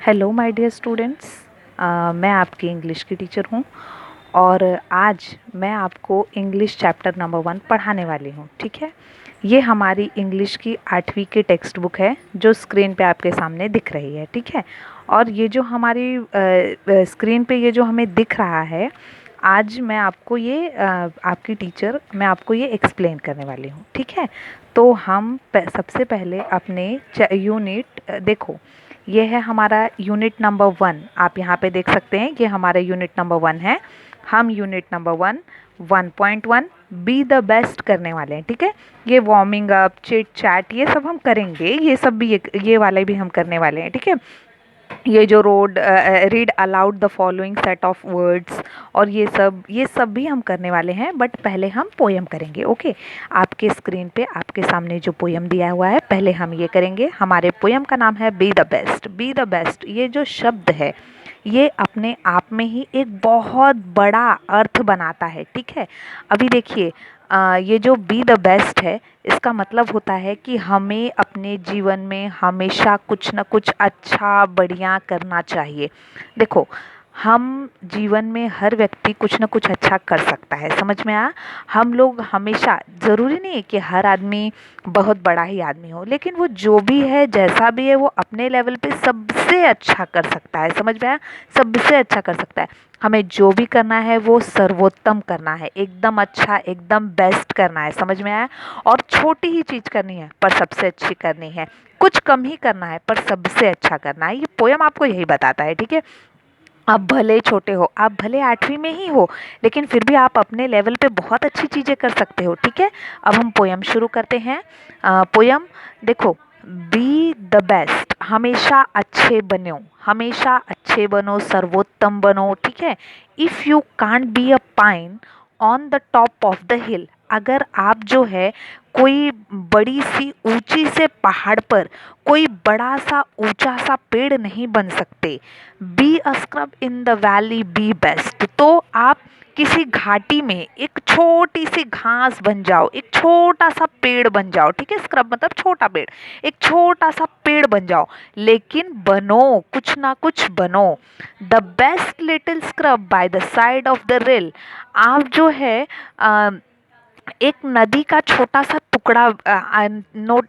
Hello my dear students. मैं आपकी English की टीचर हूँ और आज मैं आपको इंग्लिश चैप्टर नंबर 1 पढ़ाने वाली हूँ। ठीक है, ये हमारी इंग्लिश की 8वीं की टेक्स्ट बुक है जो स्क्रीन पे आपके सामने दिख रही है। ठीक है, और ये जो हमारी स्क्रीन पे ये जो हमें दिख रहा है, आज मैं आपको ये आपकी टीचर मैं आपको ये एक्सप्लेन करने वाली हूँ। ठीक है, तो हम सबसे पहले अपने यूनिट देखो, ये है हमारा यूनिट नंबर 1। आप यहाँ पे देख सकते हैं, ये हमारा यूनिट नंबर 1 है। हम unit number 1 1.1 B the best करने वाले हैं। ठीक है, ये वार्मिंग अप, चिट चैट, ये सब हम करेंगे, ये सब भी ये वाले भी हम करने वाले हैं। ठीक है, ये जो read aloud the following set of words और ये सब भी हम करने वाले हैं, बट पहले हम पोयम करेंगे। ओके, आपके स्क्रीन पे आपके सामने जो पोयम दिया हुआ है, पहले हम ये करेंगे। हमारे पोयम का नाम है B the best. B the best, ये जो शब्द है ये अपने आप में ही एक बहुत बड़ा अर्थ बनाता है। ठीक है, अभी देखिए, ये जो बी द बेस्ट है, इसका मतलब होता है कि हमें अपने जीवन में हमेशा कुछ ना कुछ अच्छा बढ़िया करना चाहिए। देखो, हम जीवन में हर व्यक्ति कुछ ना कुछ अच्छा कर सकता है, समझ में आया। हम लोग हमेशा, ज़रूरी नहीं है कि हर आदमी बहुत बड़ा ही आदमी हो, लेकिन वो जो भी है जैसा भी है वो अपने लेवल पे सबसे अच्छा कर सकता है, समझ में आया, सबसे अच्छा कर सकता है। हमें जो भी करना है वो सर्वोत्तम करना है, एकदम अच्छा, एकदम बेस्ट करना है, समझ में आया। और छोटी ही चीज़ करनी है पर सबसे अच्छी करनी है, कुछ कम ही करना है पर सबसे अच्छा करना है। ये पोयम आपको यही बताता है। ठीक है, आप भले छोटे हो, आप भले 8वीं में ही हो, लेकिन फिर भी आप अपने लेवल पे बहुत अच्छी चीज़ें कर सकते हो। ठीक है, अब हम पोयम शुरू करते हैं। पोयम देखो, बी द बेस्ट, हमेशा अच्छे बनो, हमेशा अच्छे बनो, सर्वोत्तम बनो। ठीक है, if you can't be a pine on the top of the हिल, अगर आप जो है कोई बड़ी सी ऊंची से पहाड़ पर कोई बड़ा सा ऊंचा सा पेड़ नहीं बन सकते, be a scrub in the valley B best, तो आप किसी घाटी में एक छोटी सी घास बन जाओ, एक छोटा सा पेड़ बन जाओ। ठीक है, स्क्रब मतलब छोटा पेड़, एक छोटा सा पेड़ बन जाओ, लेकिन बनो, कुछ ना कुछ बनो। The best little scrub by the side of the rill, आप जो है एक नदी का छोटा सा टुकड़ा,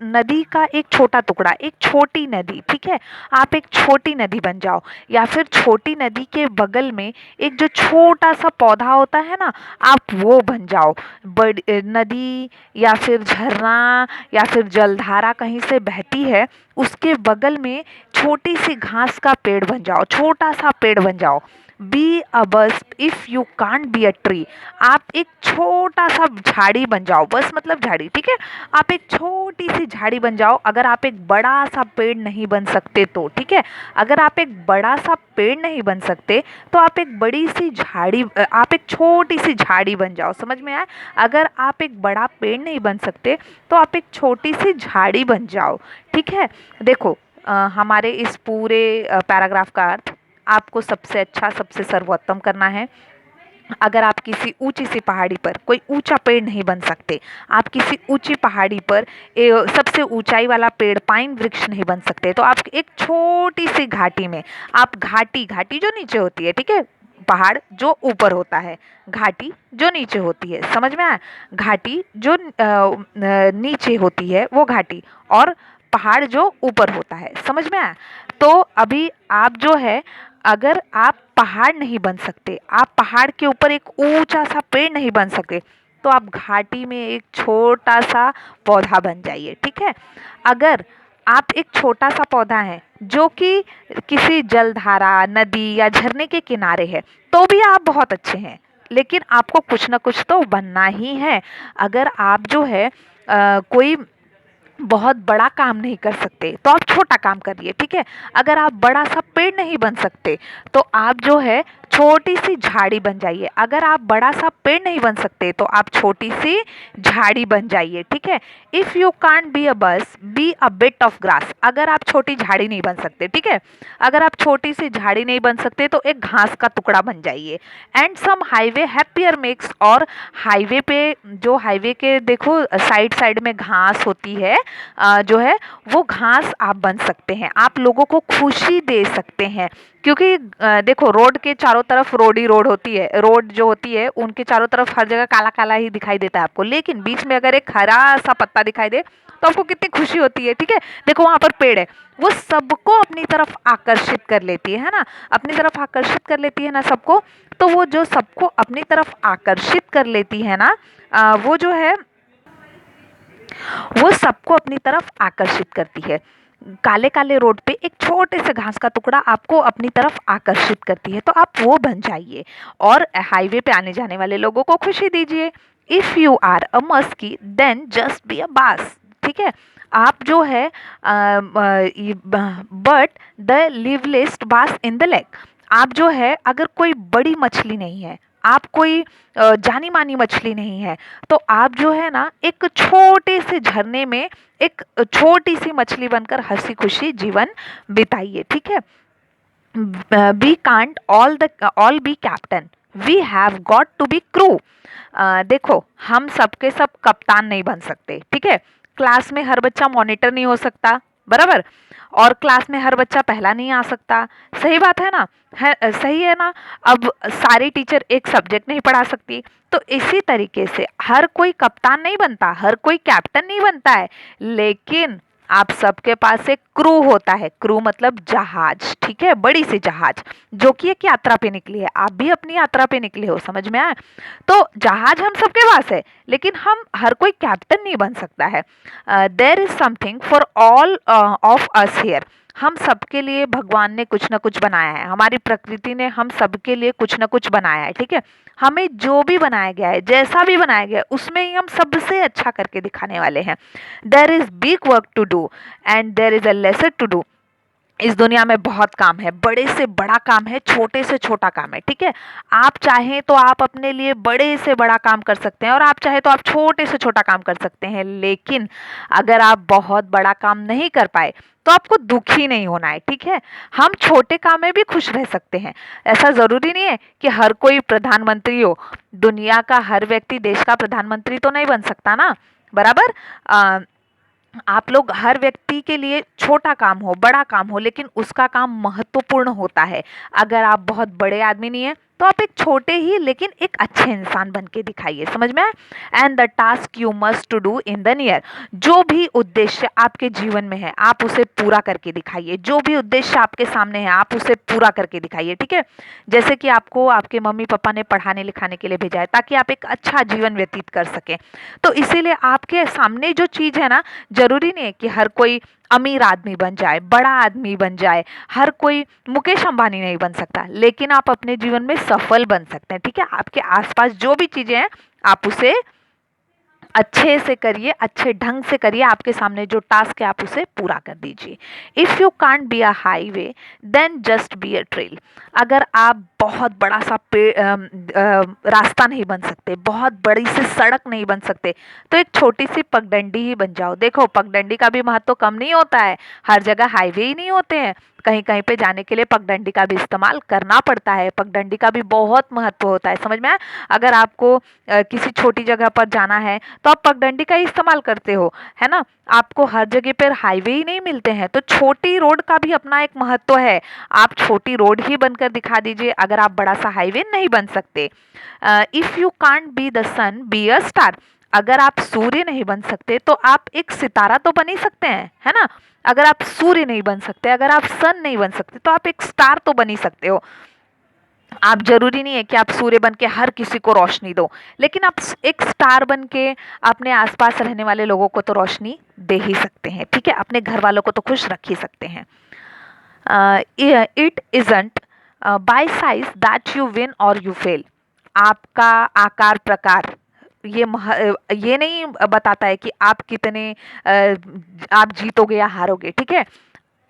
नदी का एक छोटा टुकड़ा, एक छोटी नदी। ठीक है, आप एक छोटी नदी बन जाओ, या फिर छोटी नदी के बगल में एक जो छोटा सा पौधा होता है ना, आप वो बन जाओ। बड़ी नदी या फिर झरना या फिर जलधारा कहीं से बहती है, उसके बगल में छोटी सी घास का पेड़ बन जाओ, छोटा सा पेड़ बन जाओ। बी अ बस if you can't be a tree, आप एक छोटा सा झाड़ी बन जाओ, बस मतलब झाड़ी। ठीक है, आप एक छोटी सी झाड़ी बन जाओ, अगर आप एक बड़ा सा पेड़ नहीं बन सकते तो। ठीक है, अगर आप एक बड़ा सा पेड़ नहीं बन सकते तो आप एक बड़ी सी झाड़ी, आप एक छोटी सी झाड़ी बन जाओ, समझ में आया। अगर आप एक बड़ा पेड़ नहीं बन सकते तो आप एक छोटी सी झाड़ी बन जाओ। ठीक है, देखो, हमारे इस पूरे पैराग्राफ का अर्थ, आपको सबसे अच्छा, सबसे सर्वोत्तम करना है। अगर आप किसी ऊंची सी पहाड़ी पर कोई ऊंचा पेड़ नहीं बन सकते, आप किसी ऊंची पहाड़ी पर सबसे ऊंचाई वाला पेड़ पाइन वृक्ष नहीं बन सकते, तो आप एक छोटी सी घाटी में, आप घाटी, घाटी जो नीचे होती है, ठीक है, पहाड़ जो ऊपर होता है, घाटी जो नीचे होती है, समझ में आया। घाटी जो नीचे होती है वो घाटी, और पहाड़ जो ऊपर होता है, समझ में आया। तो अभी आप जो है, अगर आप पहाड़ नहीं बन सकते, आप पहाड़ के ऊपर एक ऊंचा सा पेड़ नहीं बन सकते, तो आप घाटी में एक छोटा सा पौधा बन जाइए। ठीक है, अगर आप एक छोटा सा पौधा है जो कि किसी जलधारा, नदी या झरने के किनारे है, तो भी आप बहुत अच्छे हैं, लेकिन आपको कुछ ना कुछ तो बनना ही है। अगर आप जो है कोई बहुत बड़ा काम नहीं कर सकते तो आप छोटा काम करिए। ठीक है, अगर आप बड़ा सा पेड़ नहीं बन सकते तो आप जो है छोटी सी झाड़ी बन जाइए। अगर आप बड़ा सा पेड़ नहीं बन सकते तो आप छोटी सी झाड़ी बन जाइए, ठीक है। If you can't be a bush, be a bit of grass. अगर आप छोटी झाड़ी नहीं बन सकते, ठीक है, अगर आप छोटी सी झाड़ी नहीं बन सकते तो एक घास का टुकड़ा बन जाइए। And some highway happier makes, और हाईवे पे, जो हाईवे के देखो साइड साइड में घास होती है, जो है वो घास आप बन सकते हैं। आप लोगों को खुशी दे सकते हैं, क्योंकि देखो रोड के चारों तरफ रोड ही रोड होती है, रोड जो होती है उनके चारों तरफ हर जगह काला काला ही दिखाई देता है आपको, लेकिन बीच में अगर एक हरा सा पत्ता दिखाई दे तो आपको कितनी खुशी होती है, ठीक है। देखो वहां पर पेड़ है, वो सबको अपनी तरफ आकर्षित कर लेती है ना, अपनी तरफ आकर्षित कर लेती है ना सबको। तो वो जो सबको अपनी तरफ आकर्षित कर लेती है ना, वो जो है वो सबको अपनी तरफ आकर्षित करती है। काले काले रोड पे एक छोटे से घास का टुकड़ा आपको अपनी तरफ आकर्षित करती है, तो आप वो बन जाइए और हाईवे पे आने जाने वाले लोगों को खुशी दीजिए। If you are a muskie then just be a bass, ठीक है। आप जो है बट द लिवलेस्ट बास इन द लेक। आप जो है अगर कोई बड़ी मछली नहीं है, आप कोई जानी मानी मछली नहीं है, तो आप जो है ना एक छोटे से झरने में एक छोटी सी मछली बनकर हंसी खुशी जीवन बिताइए, ठीक है। We can't all be captain, we have got to be crew. देखो हम सबके सब कप्तान नहीं बन सकते, ठीक है। क्लास में हर बच्चा मॉनिटर नहीं हो सकता, बराबर, और क्लास में हर बच्चा पहला नहीं आ सकता, सही बात है ना, है सही है ना। अब सारी टीचर एक सब्जेक्ट नहीं पढ़ा सकती, तो इसी तरीके से हर कोई कप्तान नहीं बनता, हर कोई कैप्टन नहीं बनता है, लेकिन आप सबके पास एक क्रू होता है। क्रू मतलब जहाज, ठीक है, बड़ी सी जहाज जो कि एक यात्रा पे निकली है। आप भी अपनी यात्रा पे निकले हो, समझ में आया। तो जहाज हम सबके पास है, लेकिन हम हर कोई कैप्टन नहीं बन सकता है। There is something for all of us here. हम सबके लिए भगवान ने कुछ ना कुछ बनाया है, हमारी प्रकृति ने हम सबके लिए कुछ ना कुछ बनाया है, ठीक है। हमें जो भी बनाया गया है, जैसा भी बनाया गया है, उसमें ही हम सबसे अच्छा करके दिखाने वाले हैं। There is big work to do and there is a lesser to do. इस दुनिया में बहुत काम है, बड़े से बड़ा काम है, छोटे से छोटा काम है, ठीक है। आप चाहें तो आप अपने लिए बड़े से बड़ा काम कर सकते हैं और आप चाहें तो आप छोटे से छोटा काम कर सकते हैं, लेकिन अगर आप बहुत बड़ा काम नहीं कर पाए तो आपको दुखी नहीं होना है, ठीक है। हम छोटे काम में भी खुश रह सकते हैं। ऐसा जरूरी नहीं है कि हर कोई प्रधानमंत्री हो, दुनिया का हर व्यक्ति देश का प्रधानमंत्री तो नहीं बन सकता ना, बराबर। आप लोग, हर व्यक्ति के लिए छोटा काम हो बड़ा काम हो, लेकिन उसका काम महत्वपूर्ण होता है। अगर आप बहुत बड़े आदमी नहीं है तो आप एक छोटे ही लेकिन एक अच्छे इंसान बन के दिखाइए, समझ में आया। And the task you must to do in the near. जो भी उद्देश्य आपके जीवन में है आप उसे पूरा करके दिखाइए, जो भी उद्देश्य आपके सामने है आप उसे पूरा करके दिखाइए, ठीक है। जैसे कि आपको आपके मम्मी पापा ने पढ़ाने लिखाने के लिए भेजा है ताकि आप एक अच्छा जीवन व्यतीत कर सकें, तो इसीलिए आपके सामने जो चीज़ है ना, जरूरी नहीं है कि हर कोई अमीर आदमी बन जाए, बड़ा आदमी बन जाए, हर कोई मुकेश अंबानी नहीं बन सकता, लेकिन आप अपने जीवन में सफल बन सकते हैं, ठीक है। आपके आसपास जो भी चीजें हैं आप उसे अच्छे से करिए, अच्छे ढंग से करिए, आपके सामने जो टास्क है आप उसे पूरा कर दीजिए। If you can't be a highway then just be a trail. अगर आप बहुत बड़ा सा रास्ता नहीं बन सकते, बहुत बड़ी सी सड़क नहीं बन सकते, तो एक छोटी सी पगडंडी ही बन जाओ। देखो पगडंडी का भी महत्व कम नहीं होता है, हर जगह हाईवे ही नहीं होते हैं, कहीं कहीं पे जाने के लिए पगडंडी का भी इस्तेमाल करना पड़ता है। पगडंडी का भी बहुत महत्व होता है, समझ में आया। अगर आपको किसी छोटी जगह पर जाना है तो आप पगडंडी का ही इस्तेमाल करते हो, है ना। आपको हर जगह पर हाईवे ही नहीं मिलते हैं, तो छोटी रोड का भी अपना एक महत्व है। आप छोटी रोड ही बनकर दिखा दीजिए अगर आप बड़ा सा हाईवे नहीं बन सकते। If you can't be the sun be a star. अगर आप सूर्य नहीं बन सकते तो आप एक सितारा तो बन ही सकते हैं, है ना। अगर आप सूर्य नहीं बन सकते, अगर आप सन नहीं बन सकते, तो आप एक स्टार तो बन ही सकते हो। आप जरूरी नहीं है कि आप सूर्य बन के हर किसी को रोशनी दो, लेकिन आप एक स्टार बन के अपने आसपास रहने वाले लोगों को तो रोशनी दे ही सकते हैं, ठीक है। अपने घर वालों को तो खुश रख ही सकते हैं। It isn't bye size that you win और यू फेल। आपका आकार प्रकार ये नहीं बताता है कि आप कितने आप जीतोगे या हारोगे, ठीक है।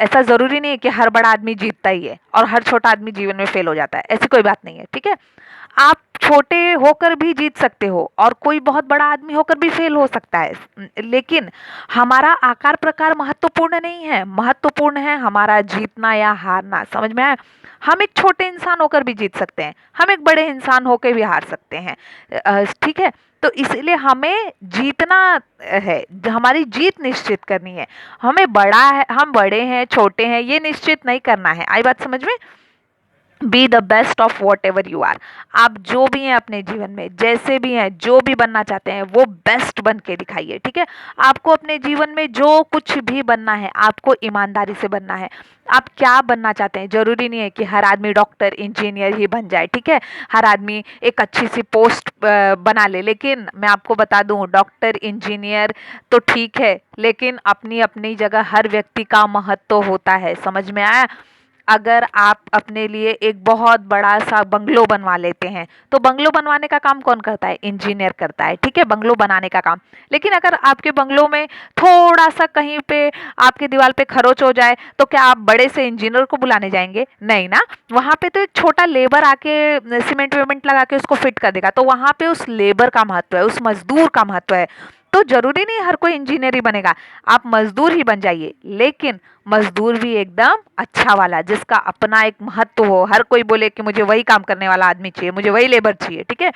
ऐसा ज़रूरी नहीं है कि हर बड़ा आदमी जीतता ही है और हर छोटा आदमी जीवन में फेल हो जाता है, ऐसी कोई बात नहीं है, ठीक है। आप छोटे होकर भी जीत सकते हो और कोई बहुत बड़ा आदमी होकर भी फेल हो सकता है। लेकिन हमारा आकार प्रकार महत्वपूर्ण नहीं है, महत्वपूर्ण है हमारा जीतना या हारना। समझ में आया? हम एक छोटे इंसान होकर भी जीत सकते हैं, हम एक बड़े इंसान होकर भी हार सकते हैं। ठीक है। तो इसलिए हमें जीतना है, हमारी जीत निश्चित करनी है। हमें बड़ा है, हम बड़े हैं छोटे हैं ये निश्चित नहीं करना है। आई बात समझ में? Be the best of whatever you are. आप जो भी हैं अपने जीवन में, जैसे भी हैं, जो भी बनना चाहते हैं वो बेस्ट बन के दिखाइए, ठीक है। आपको अपने जीवन में जो कुछ भी बनना है आपको ईमानदारी से बनना है। आप क्या बनना चाहते हैं, जरूरी नहीं है कि हर आदमी डॉक्टर इंजीनियर ही बन जाए, ठीक है। हर आदमी एक अच्छी सी पोस्ट बना ले, लेकिन मैं आपको बता दूं डॉक्टर इंजीनियर तो ठीक है, लेकिन अपनी अपनी जगह हर व्यक्ति का महत्व होता है। समझ में आया? अगर आप अपने लिए एक बहुत बड़ा सा बंगलो बनवा लेते हैं तो बंगलो बनवाने का काम कौन करता है? इंजीनियर करता है, ठीक है, बंगलो बनाने का काम। लेकिन अगर आपके बंगलो में थोड़ा सा कहीं पे आपके दीवार पे खरोच हो जाए तो क्या आप बड़े से इंजीनियर को बुलाने जाएंगे? नहीं ना। वहां पे तो एक छोटा लेबर आके सीमेंट वेमेंट लगा के उसको फिट कर देगा। तो वहां पे उस लेबर का महत्व है, उस मजदूर का महत्व है। तो जरूरी नहीं हर कोई इंजीनियर ही बनेगा, आप मजदूर ही बन जाइए, लेकिन मजदूर भी एकदम अच्छा वाला जिसका अपना एक महत्व हो। हर कोई बोले कि मुझे वही काम करने वाला आदमी चाहिए, मुझे वही लेबर चाहिए, ठीक है।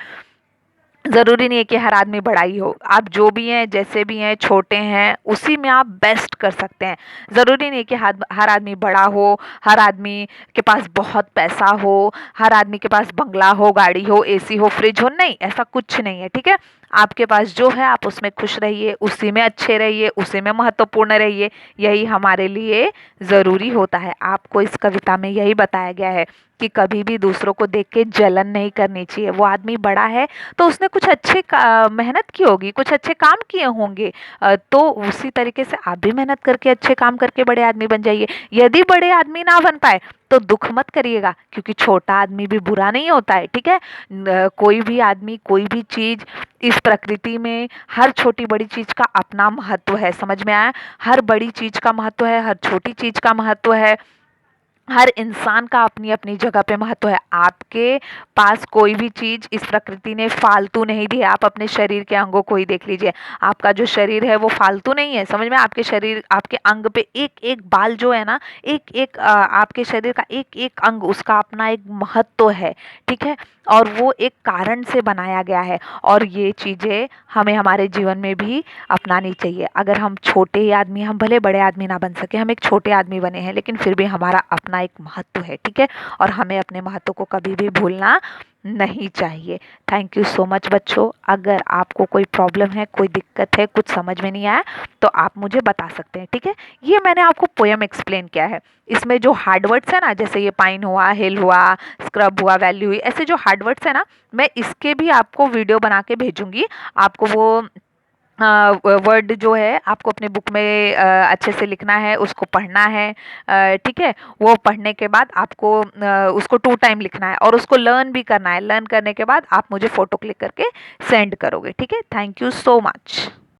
ज़रूरी नहीं है कि हर आदमी बड़ा ही हो। आप जो भी हैं, जैसे भी हैं, छोटे हैं, उसी में आप बेस्ट कर सकते हैं। ज़रूरी नहीं है कि हर आदमी बड़ा हो, हर आदमी के पास बहुत पैसा हो, हर आदमी के पास बंगला हो, गाड़ी हो, एसी हो, फ्रिज हो। नहीं, ऐसा कुछ नहीं है, ठीक है। आपके पास जो है आप उसमें खुश रहिए, उसी में अच्छे रहिए, उसी में महत्वपूर्ण रहिए। यही हमारे लिए ज़रूरी होता है। आपको इस कविता में यही बताया गया है कि कभी भी दूसरों को देख के जलन नहीं करनी चाहिए। वो आदमी बड़ा है तो उसने कुछ अच्छे मेहनत की होगी, कुछ अच्छे काम किए होंगे, तो उसी तरीके से आप भी मेहनत करके अच्छे काम करके बड़े आदमी बन जाइए। यदि बड़े आदमी ना बन पाए तो दुख मत करिएगा, क्योंकि छोटा आदमी भी बुरा नहीं होता है, ठीक है। कोई भी आदमी, कोई भी चीज इस प्रकृति में हर छोटी बड़ी चीज का अपना महत्व है। समझ में आया? हर बड़ी चीज का महत्व है, हर छोटी चीज का महत्व है, हर इंसान का अपनी अपनी जगह पे महत्व है। आपके पास कोई भी चीज इस प्रकृति ने फालतू नहीं दी है। आप अपने शरीर के अंगों को ही देख लीजिए, आपका जो शरीर है वो फालतू नहीं है। समझ में? आपके शरीर, आपके अंग पे एक एक बाल जो है ना, एक एक आपके शरीर का एक एक अंग, उसका अपना एक महत्व है, ठीक है। और वो एक कारण से बनाया गया है, और ये चीजें हमें हमारे जीवन में भी अपनानी चाहिए। अगर हम छोटे ही आदमी, हम भले बड़े आदमी ना बन सके, हम एक छोटे आदमी बने हैं, लेकिन फिर भी हमारा अपना एक महत्व है, ठीक है। और हमें अपने महत्व को कभी भी भूलना नहीं चाहिए। थैंक यू सो मच बच्चों। अगर आपको कोई प्रॉब्लम है, कोई दिक्कत है, कुछ समझ में नहीं आया तो आप मुझे बता सकते हैं, ठीक है। ये मैंने आपको पोयम एक्सप्लेन किया है। इसमें जो हार्ड वर्ड्स है ना, जैसे ये पाइन हुआ, हिल हुआ, स्क्रब हुआ, वैल्यू हुई, ऐसे जो हार्ड वर्ड्स है ना, मैं इसके भी आपको वीडियो बना के भेजूंगी। आपको वो वर्ड जो है आपको अपने बुक में अच्छे से लिखना है, उसको पढ़ना है, ठीक है। वो पढ़ने के बाद आपको उसको 2 टाइम लिखना है और उसको लर्न भी करना है। लर्न करने के बाद आप मुझे फ़ोटो क्लिक करके सेंड करोगे, ठीक है। Thank you so much.